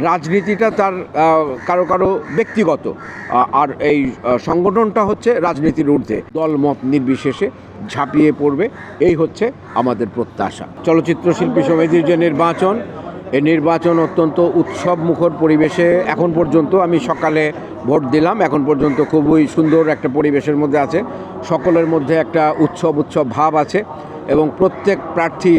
রাজনীতিটা তার কারো কারো ব্যক্তিগত, আর এই সংগঠনটা হচ্ছে রাজনীতির ঊর্ধ্বে। দলমত নির্বিশেষে ঝাঁপিয়ে পড়বে, এই হচ্ছে আমাদের প্রত্যাশা। চলচ্চিত্র শিল্পী সমিতির যে নির্বাচন, এই নির্বাচন অত্যন্ত উৎসব মুখর পরিবেশে এখন পর্যন্ত, আমি সকালে ভোট দিলাম, এখন পর্যন্ত খুবই সুন্দর একটা পরিবেশের মধ্যে আছে। সকলের মধ্যে একটা উৎসব ভাব আছে এবং প্রত্যেক প্রার্থী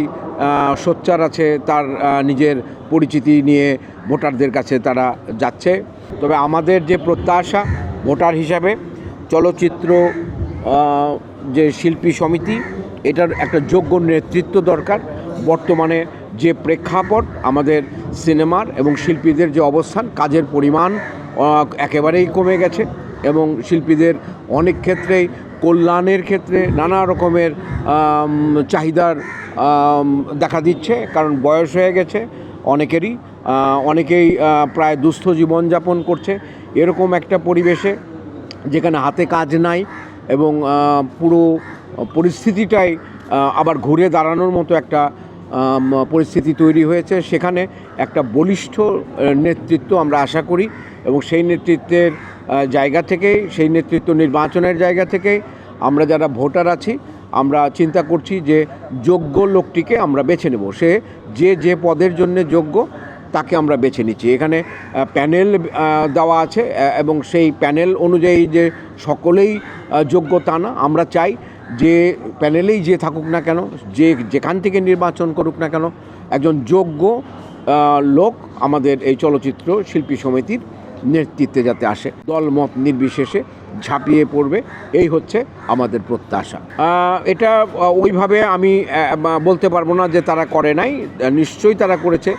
সোচ্চার আছে, তার নিজের পরিচিতি নিয়ে ভোটারদের কাছে তারা যাচ্ছে। তবে আমাদের যে প্রত্যাশা ভোটার হিসাবে, চলচ্চিত্র যে শিল্পী সমিতি, এটার একটা যোগ্য নেতৃত্ব দরকার। বর্তমানে যে প্রেক্ষাপট আমাদের সিনেমার এবং শিল্পীদের যে অবস্থান, কাজের পরিমাণ একেবারেই কমে গেছে এবং শিল্পীদের অনেক ক্ষেত্রেই কল্যাণের ক্ষেত্রে নানা রকমের চাহিদার দেখা দিচ্ছে, কারণ বয়স হয়ে গেছে অনেকেরই, অনেকেই প্রায় দুস্থ জীবনযাপন করছে। এরকম একটা পরিবেশে যেখানে হাতে কাজ নাই এবং পুরো পরিস্থিতিটাই আবার ঘুরে দাঁড়ানোর মতো একটা পরিস্থিতি তৈরি হয়েছে, সেখানে একটা বলিষ্ঠ নেতৃত্ব আমরা আশা করি এবং সেই নেতৃত্বের জায়গা থেকেই, সেই নেতৃত্ব নির্বাচনের জায়গা থেকেই আমরা যারা ভোটার আছি, আমরা চিন্তা করছি যে যোগ্য লোকটিকে আমরা বেছে নেব। সে যে পদের জন্য যোগ্য তাকে আমরা বেছে নিচ্ছি। এখানে প্যানেল দেওয়া আছে এবং সেই প্যানেল অনুযায়ী যে সকলেই যোগ্য তা না। আমরা চাই যে প্যানেলেই যে থাকুক না কেন, যেখান থেকে নির্বাচন করুক না কেন, একজন যোগ্য লোক আমাদের এই চলচ্চিত্র শিল্পী সমিতির নেতৃত্বে যাতে আসে। দলমত নির্বিশেষে ঝাঁপিয়ে পড়বে, এই হচ্ছে আমাদের প্রত্যাশা। এটা ওইভাবে আমি বলতে পারবো না যে তারা করে নাই, নিশ্চয়ই তারা করেছে।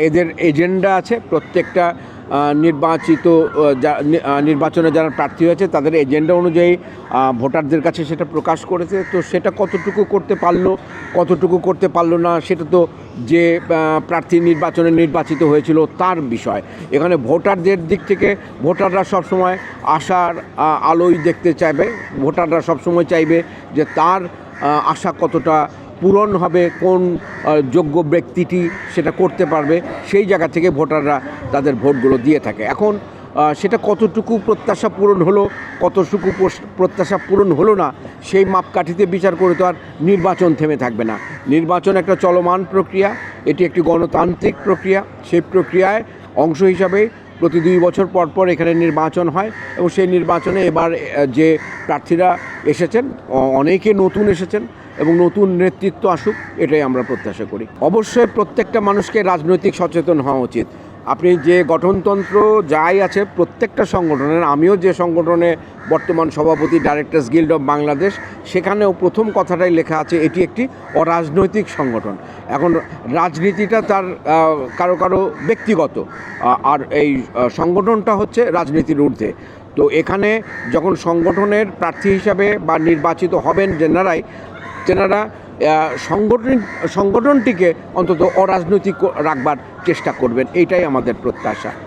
এদের এজেন্ডা আছে, প্রত্যেকটা নির্বাচনে যারা প্রার্থী হয়েছে তাদের এজেন্ডা অনুযায়ী ভোটারদের কাছে সেটা প্রকাশ করেছে। তো সেটা কতটুকু করতে পারলো, কতটুকু করতে পারলো না, সেটা তো যে প্রার্থী নির্বাচনে নির্বাচিত হয়েছিল তার বিষয়। এখানে ভোটারদের দিক থেকে ভোটাররা সবসময় আশার আলোই দেখতে চাইবে, ভোটাররা সবসময় চাইবে যে তার আশা কতটা পূরণ হবে, কোন যোগ্য ব্যক্তিটি সেটা করতে পারবে, সেই জায়গা থেকে ভোটাররা তাদের ভোটগুলো দিয়ে থাকে। এখন সেটা কতটুকু প্রত্যাশা পূরণ হলো, কতটুকু প্রত্যাশা পূরণ হলো না, সেই মাপকাঠিতে বিচার করে তো আর নির্বাচন থেমে থাকবে না। নির্বাচন একটা চলমান প্রক্রিয়া, এটি একটি গণতান্ত্রিক প্রক্রিয়া। সেই প্রক্রিয়ায় অংশ হিসাবে প্রতি 2 বছর পর এখানে নির্বাচন হয় এবং সেই নির্বাচনে এবার যে প্রার্থীরা এসেছেন, অনেকে নতুন এসেছেন এবং নতুন নেতৃত্ব আসুক, এটাই আমরা প্রত্যাশা করি। অবশ্যই প্রত্যেকটা মানুষকে রাজনৈতিক সচেতন হওয়া উচিত। আপনি যে গঠনতন্ত্র যাই আছে প্রত্যেকটা সংগঠনের, আমিও যে সংগঠনে বর্তমান সভাপতি, ডাইরেক্টর্স গিল্ড অফ বাংলাদেশ, সেখানেও প্রথম কথাটাই লেখা আছে এটি একটি অরাজনৈতিক সংগঠন। এখন রাজনীতিটা তার কারো কারো ব্যক্তিগত, আর এই সংগঠনটা হচ্ছে রাজনীতির ঊর্ধ্বে। তো এখানে যখন সংগঠনের প্রার্থী হিসাবে বা নির্বাচিত হবেন তেনারা সংগঠনটিকে অন্তত অরাজনৈতিক রাখবার চেষ্টা করবেন, এইটাই আমাদের প্রত্যাশা।